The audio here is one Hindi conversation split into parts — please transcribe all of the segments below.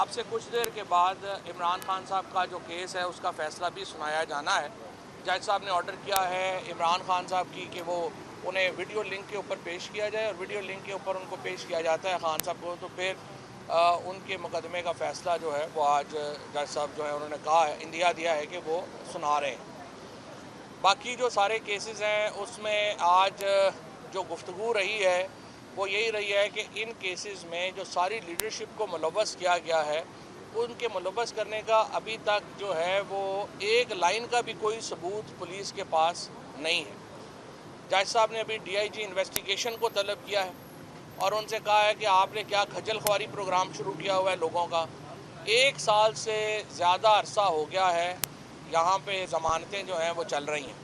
अब से कुछ देर के बाद इमरान खान साहब का जो केस है उसका फ़ैसला भी सुनाया जाना है। जज साहब ने ऑर्डर किया है इमरान खान साहब की कि वो उन्हें वीडियो लिंक के ऊपर पेश किया जाए, और वीडियो लिंक के ऊपर उनको पेश किया जाता है खान साहब को, तो फिर उनके मुकदमे का फ़ैसला जो है वो आज जज साहब जो है उन्होंने कहा है, इंदिया दिया है कि वो सुना रहे हैं। बाकी जो सारे केसेस हैं उसमें आज जो गुफ्तगू रही है वो यही रही है कि इन केसेस में जो सारी लीडरशिप को मुलव्वस किया गया है, उनके मुलव्वस करने का अभी तक जो है वो एक लाइन का भी कोई सबूत पुलिस के पास नहीं है। जज साहब ने अभी डीआईजी इन्वेस्टिगेशन को तलब किया है और उनसे कहा है कि आपने क्या खजल ख्वारी प्रोग्राम शुरू किया हुआ है लोगों का। 1 साल से ज़्यादा अरसा हो गया है यहाँ पे ज़मानतें जो हैं वो चल रही हैं।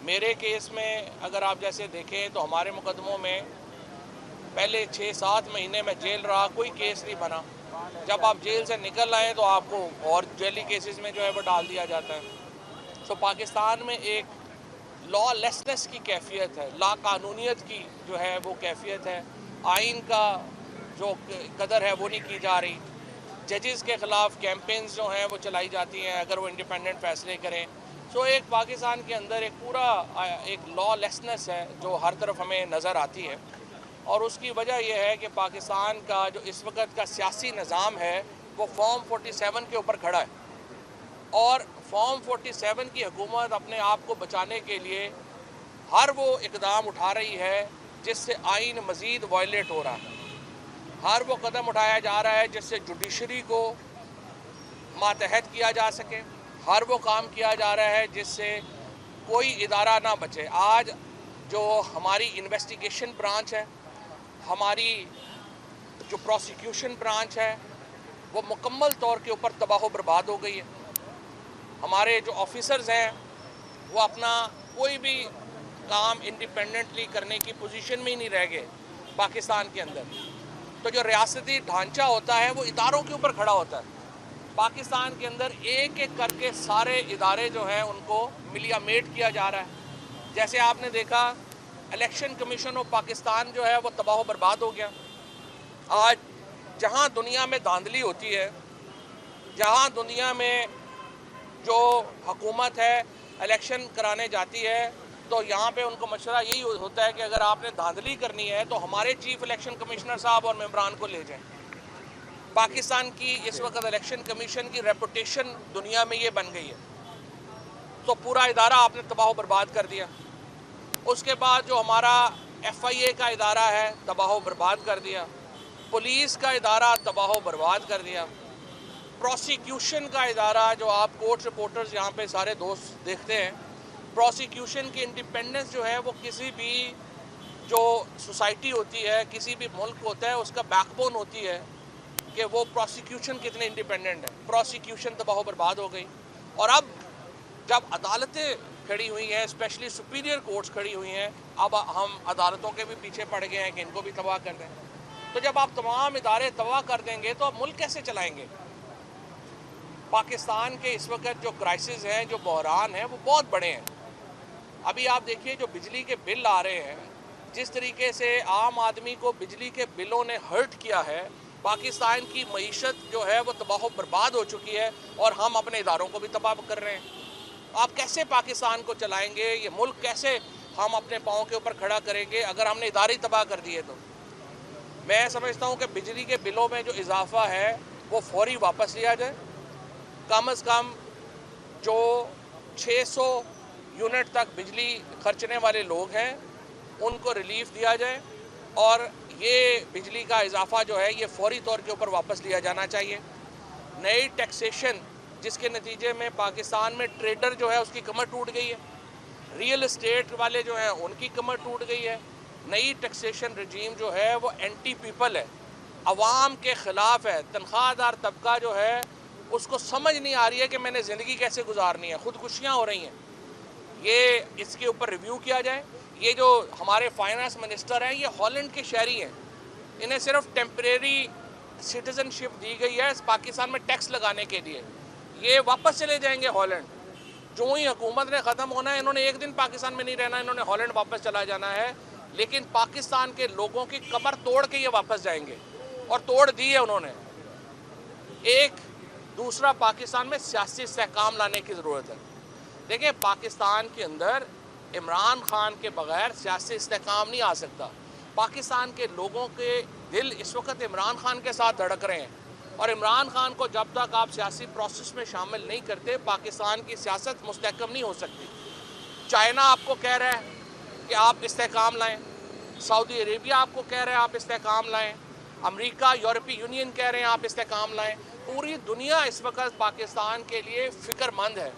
मेरे केस में अगर आप जैसे देखें तो हमारे मुकदमों में पहले 6-7 महीने में जेल रहा, कोई केस नहीं बना। जब आप जेल से निकल आए तो आपको और जेली केसेस में जो है वो डाल दिया जाता है। तो पाकिस्तान में एक लॉलेसनेस की कैफियत है, लाकानूनियत की जो है वो कैफियत है। आइन का जो कदर है वो नहीं की जा रही। जजेस के ख़िलाफ़ कैंपेन्स जो हैं वो चलाई जाती हैं अगर वो इंडिपेंडेंट फ़ैसले करें। सो एक पाकिस्तान के अंदर एक पूरा एक लॉलेसनेस है जो हर तरफ हमें नज़र आती है, और उसकी वजह यह है कि पाकिस्तान का जो इस वक्त का सियासी निज़ाम है वो फॉर्म 47 के ऊपर खड़ा है, और फॉर्म 47 की हुकूमत अपने आप को बचाने के लिए हर वो इकदाम उठा रही है जिससे आइन मज़ीद वायलेट हो रहा है। हर वो कदम उठाया जा रहा है जिससे जुडिशरी को मातहत किया जा सके। हर वो काम किया जा रहा है जिससे कोई इदारा ना बचे। आज जो हमारी इन्वेस्टिगेशन ब्रांच है, हमारी जो प्रोसिक्यूशन ब्रांच है, वो मुकम्मल तौर के ऊपर तबाह बर्बाद हो गई है। हमारे जो ऑफिसर्स हैं वो अपना कोई भी काम इंडिपेंडेंटली करने की पोजीशन में ही नहीं रह गए पाकिस्तान के अंदर। तो जो रियासती ढांचा होता है वो इदारों के ऊपर खड़ा होता है। पाकिस्तान के अंदर एक एक करके सारे इदारे जो हैं उनको मिलियामेट किया जा रहा है। जैसे आपने देखा इलेक्शन कमीशन ऑफ पाकिस्तान जो है वो तबाह बर्बाद हो गया। आज जहां दुनिया में धांधली होती है, जहां दुनिया में जो हुकूमत है इलेक्शन कराने जाती है, तो यहाँ पे उनको मशवरा यही होता है कि अगर आपने धांधली करनी है तो हमारे चीफ इलेक्शन कमिश्नर साहब और मेंबरान को ले जाएं। पाकिस्तान की इस वक्त इलेक्शन कमीशन की रेपुटेशन दुनिया में ये बन गई है, तो पूरा इदारा आपने तबाह बर्बाद कर दिया। उसके बाद जो हमारा FIA का इदारा है तबाह बर्बाद कर दिया, पुलिस का इदारा तबाह बर्बाद कर दिया, प्रोसिक्यूशन का इदारा जो आप कोर्ट रिपोर्टर्स यहाँ पे सारे दोस्त देखते हैं, प्रोसिक्यूशन की इंडिपेंडेंस जो है वो किसी भी जो सोसाइटी होती है, किसी भी मुल्क होता है, उसका बैकबोन होती है कि वो प्रोसिक्यूशन कितने इंडिपेंडेंट है। प्रोसिक्यूशन तबाह बर्बाद हो गई, और अब जब अदालतें खड़ी हुई हैं, स्पेशली सुपीरियर कोर्ट्स खड़ी हुई हैं, अब हम अदालतों के भी पीछे पड़ गए हैं कि इनको भी तबाह कर दें। तो जब आप तमाम इदारे तबाह कर देंगे तो आप मुल्क कैसे चलाएंगे? पाकिस्तान के इस वक्त जो क्राइसिस हैं, जो बहरान हैं, वो बहुत बड़े हैं। अभी आप देखिए जो बिजली के बिल आ रहे हैं, जिस तरीके से आम आदमी को बिजली के बिलों ने हर्ट किया है, पाकिस्तान की मईशत जो है वो तबाह बर्बाद हो चुकी है, और हम अपने इदारों को भी तबाह कर रहे हैं। आप कैसे पाकिस्तान को चलाएंगे? ये मुल्क कैसे हम अपने पाँव के ऊपर खड़ा करेंगे अगर हमने इदारे तबाह कर दिए? तो मैं समझता हूँ कि बिजली के बिलों में जो इजाफा है वो फौरी वापस लिया जाए। कम अज़ कम जो 600 यूनिट तक बिजली खर्चने वाले लोग हैं उनको रिलीफ दिया जाए, और ये बिजली का इजाफा जो है ये फौरी तौर के ऊपर वापस लिया जाना चाहिए। नई टैक्सेशन जिसके नतीजे में पाकिस्तान में ट्रेडर जो है उसकी कमर टूट गई है, रियल इस्टेट वाले जो हैं उनकी कमर टूट गई है। नई टैक्सेशन रजीम जो है वो एंटी पीपल है, अवाम के ख़िलाफ़ है। तनख्वाहदार तबका जो है उसको समझ नहीं आ रही है कि मैंने ज़िंदगी कैसे गुजारनी है, ख़ुदकुशियाँ हो रही हैं। ये इसके ऊपर रिव्यू किया जाए। ये जो हमारे फाइनेंस मिनिस्टर हैं ये हॉलैंड के शहरी हैं, इन्हें सिर्फ टेम्परेरी सिटीज़नशिप दी गई है पाकिस्तान में टैक्स लगाने के लिए। ये वापस चले जाएंगे हॉलैंड। जो ही हुकूमत ने ख़त्म होना है, इन्होंने एक दिन पाकिस्तान में नहीं रहना, इन्होंने हॉलैंड वापस चला जाना है। लेकिन पाकिस्तान के लोगों की कमर तोड़ के ये वापस जाएंगे, और तोड़ दी है उन्होंने। एक दूसरा, पाकिस्तान में सियासी इस्तेहकाम लाने की ज़रूरत है। देखिए, पाकिस्तान के अंदर इमरान खान के बगैर सियासी इस्तेहकाम नहीं आ सकता। पाकिस्तान के लोगों के दिल इस वक्त इमरान खान के साथ धड़क रहे हैं, और इमरान खान को जब तक आप सियासी प्रोसेस में शामिल नहीं करते, पाकिस्तान की सियासत मुस्तहकम नहीं हो सकती। चाइना आपको कह रहा है कि आप इस्तेहकाम लाएं, सऊदी अरेबिया आपको कह रहा है आप इस्तेहकाम लाएं, अमेरिका, यूरोपीय यूनियन कह रहे हैं आप इस्तेहकाम लाएं। पूरी दुनिया इस वक्त पाकिस्तान के लिए फ़िक्रमंद है।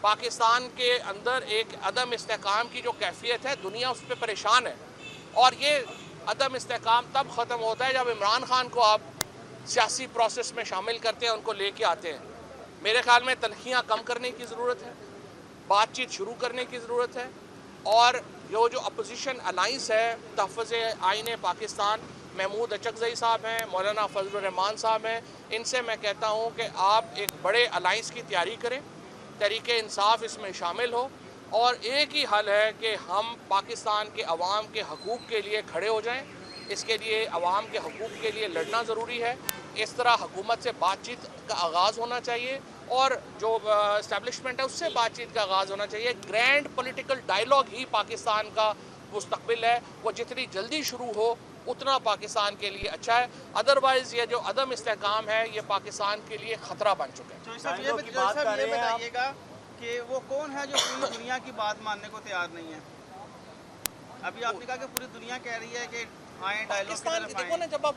पाकिस्तान के अंदर एक अदम इस्तेहकाम की जो कैफियत है, दुनिया उस पर परेशान है। और ये अदम इस्तेहकाम तब ख़त्म होता है जब इमरान खान को आप सियासी प्रोसेस में शामिल करते हैं, उनको लेके आते हैं। मेरे ख्याल में तलखियाँ कम करने की ज़रूरत है, बातचीत शुरू करने की ज़रूरत है, और जो अपोजिशन अलाइंस है, तहफ़्फ़ुज़ आईन पाकिस्तान, महमूद अचकज़ई साहब हैं, मौलाना फजलुर रहमान साहब हैं, इनसे मैं कहता हूँ कि आप एक बड़े अलाइंस की तैयारी करें, तहरीक इंसाफ इसमें शामिल हो, और एक ही हल है कि हम पाकिस्तान के अवाम के हकूक़ के लिए खड़े हो जाएं। इसके लिए अवाम के हकूक़ के लिए लड़ना ज़रूरी है। इस तरह हुकूमत से बातचीत का आगाज़ होना चाहिए, और जो इस्टेब्लिशमेंट है उससे बातचीत का आगाज़ होना चाहिए। ग्रैंड पॉलिटिकल डायलॉग ही पाकिस्तान का मुस्तकबिल है, वो जितनी जल्दी शुरू हो उतना पाकिस्तान के लिए अच्छा है। अदरवाइज़ ये जो अदम इस्तेहकाम है, ये पाकिस्तान के लिए ख़तरा बन चुका है। ये बताइएगा कि वो कौन है जो पूरी दुनिया की बात मानने को तैयार नहीं है? अभी आपने कहा कि पूरी दुनिया कह रही है कि पाकिस्तान की देखो ना, जब आप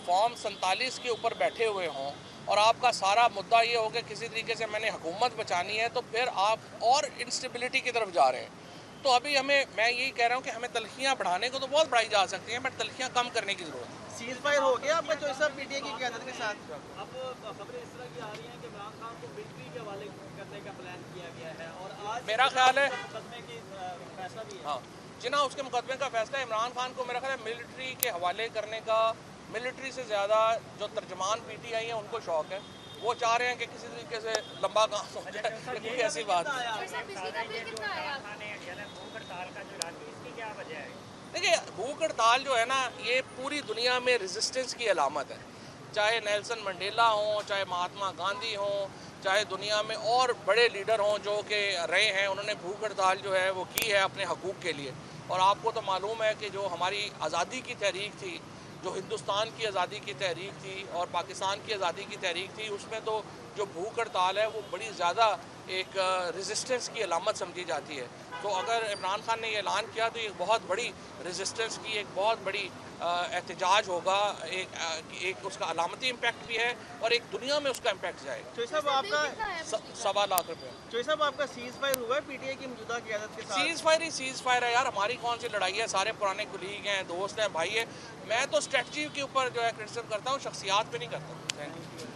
फॉर्म 47 के ऊपर बैठे हुए हों और आपका सारा मुद्दा ये हो कि किसी तरीके से मैंने हुकूमत बचानी है, तो फिर आप और इंस्टेबिलिटी की तरफ जा रहे हैं। तो अभी मैं यही कह रहा हूँ कि हमें तलखियाँ बढ़ाने को तो बहुत बढ़ाई जा सकती हैं, बट तलखियाँ कम करने की ज़रूरत है। सीज फायर हो गया आपका चॉइस ऑफ पीटीए की क़यादत के साथ? अब खबरें इस तरह की आ रही हैं कि इमरान खान को मिलिट्री के हवाले करने का प्लान किया गया है, और आज मेरा ख्याल है मुकदमे की फैसला भी है। हाँ, जिना उसके मुकदमे का फैसला, इमरान खान को मेरा ख्याल है मिलिट्री के हवाले करने का, मिलिट्री से ज़्यादा जो तर्जमान पीटीआई है उनको शौक़ है। वो चाह रहे हैं कि किसी तरीके से लंबा काम हो जाए, कोई ऐसी बात देखिए, भूख हड़ताल जो है ना, ये पूरी दुनिया में रेजिस्टेंस की अलामत है। चाहे नेल्सन मंडेला हों, चाहे महात्मा गांधी हों, चाहे दुनिया में और बड़े लीडर हों जो कि रहे हैं, उन्होंने भूख हड़ताल जो है वो की है अपने हकूक़ के लिए। और आपको तो मालूम है कि जो हमारी आज़ादी की तहरीक थी, जो हिंदुस्तान की आज़ादी की तहरीक थी और पाकिस्तान की आज़ादी की तहरीक थी, उसमें तो जो भूख हड़ताल है वो बड़ी ज़्यादा एक रेजिस्टेंस की अलामत समझी जाती है। तो अगर इमरान खान ने ये ऐलान किया तो ये बहुत बड़ी रेजिस्टेंस की एक बहुत बड़ी एहतजाज होगा, एक उसका अलामती इम्पैक्ट भी है, और एक दुनिया में उसका इम्पैक्ट जाएगा। चॉइस ऑफ आपका 1.25 लाख रुपये। चॉइस ऑफ आपका सीज फायर हुआ है पीटीए की मौजूदा क़यादत के साथ? सीज़ फायर है यार, हमारी कौन सी लड़ाई है, सारे पुराने कुलीग हैं, दोस्त हैं, भाई है। मैं तो स्ट्रेटजी के ऊपर जो है क्रिटिसिज्म करता हूँ, शख्सियात पे नहीं करता। Thank you.